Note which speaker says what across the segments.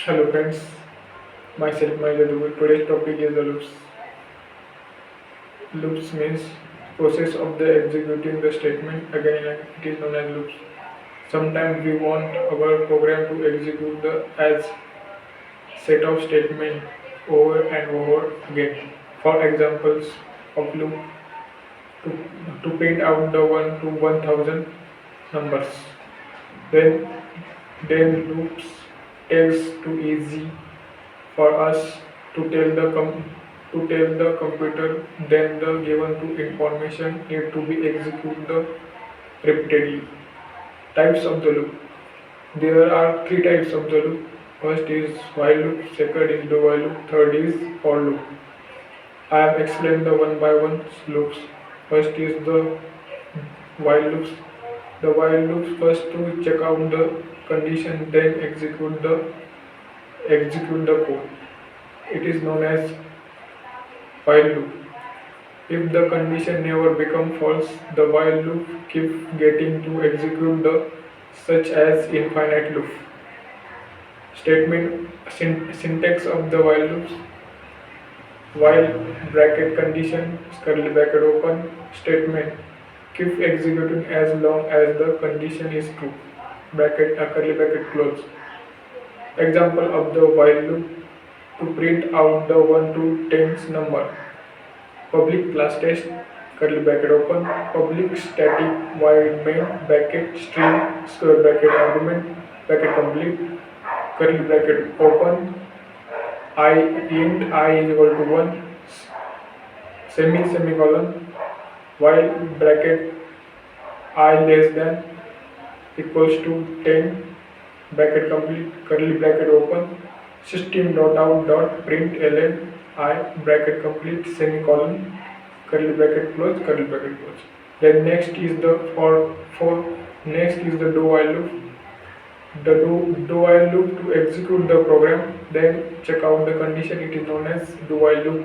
Speaker 1: Hello friends, myself Maila. Today's topic is the loops. Loops means process of the executing the statement again and again. It is known as loops. Sometimes we want our program to execute the as set of statement over and over again. For examples of loop to, to print out the 1 to 1000 numbers. Then loops takes too easy for us to tell the computer then the given to information need to be executed repeatedly. Types of the loop. There are three types of the loop. First is while loop, second is do while loop, third is for loop. I have explained the one by one loops. First is the while loops. The while loops first to check out the condition, then execute the code. It is known as while loop. If the condition never becomes false, the while loop keeps getting to execute the such as infinite loop. Statement syntax of the while loops: while bracket condition curly bracket open statement keep executing as long as the condition is true bracket curly bracket close. Example of the while loop: to print out the 1 to 10's number. Public class test curly bracket open, public static void main bracket string square bracket argument bracket complete curly bracket open, I int I is equal to 1 semicolon, while bracket I less than equals to 10 bracket complete curly bracket open, system dot out dot println I bracket complete semicolon curly bracket close curly bracket close. Then next is the for next is the do while loop. The do while loop to execute the program, then check out the condition. It is known as do while loop.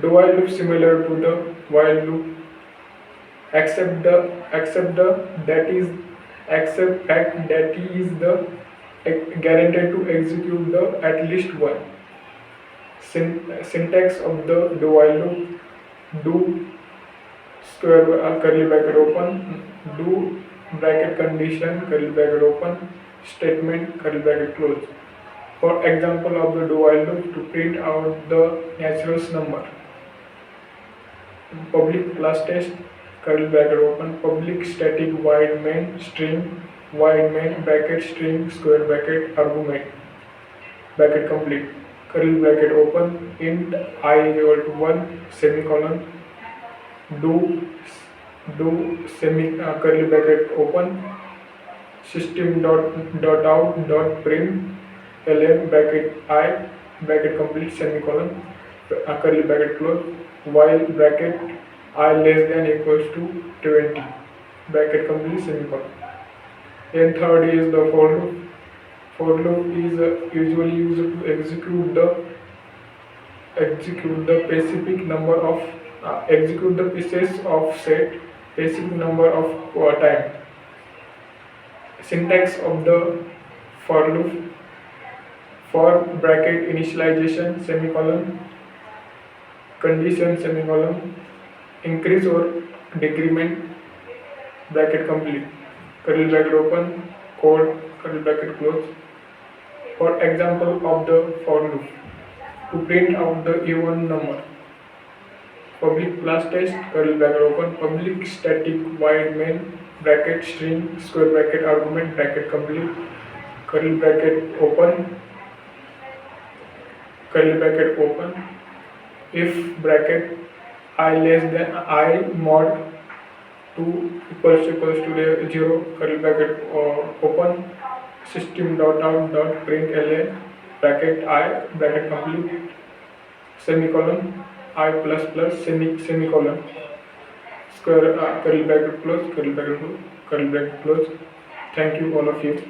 Speaker 1: Do while loop similar to the while loop, except the that is except fact that is the guaranteed to execute the at least one. Syntax of the do while loop: do square curly bracket open, do bracket condition curly bracket open, statement curly bracket close. For example of the do while loop: to print out the natural number. Public class test curly bracket open, public static void main string void main bracket string square bracket argument bracket complete curly bracket open, int I is equal to 1 semicolon, do curly bracket open, system dot out dot println bracket I bracket complete semicolon curly bracket close, while bracket I less than equals to 20 bracket complete semicolon. Then third is the for loop. For loop is usually used to execute the specific number of execute the pieces of set specific number of time. Syntax of the for loop: for bracket initialization semicolon condition semicolon increase or decrement bracket complete curly bracket open code curly bracket close. For example of the for loop: to print out the even number. Public class test curly bracket open, public static void main bracket string square bracket argument bracket complete curly bracket open curly bracket open, if bracket I less than I mod 2 equals to 0 curly bracket open, system dot out dot println bracket I bracket complete semicolon I plus plus semicolon square curly bracket close curly bracket close curly bracket close. Thank you all of you.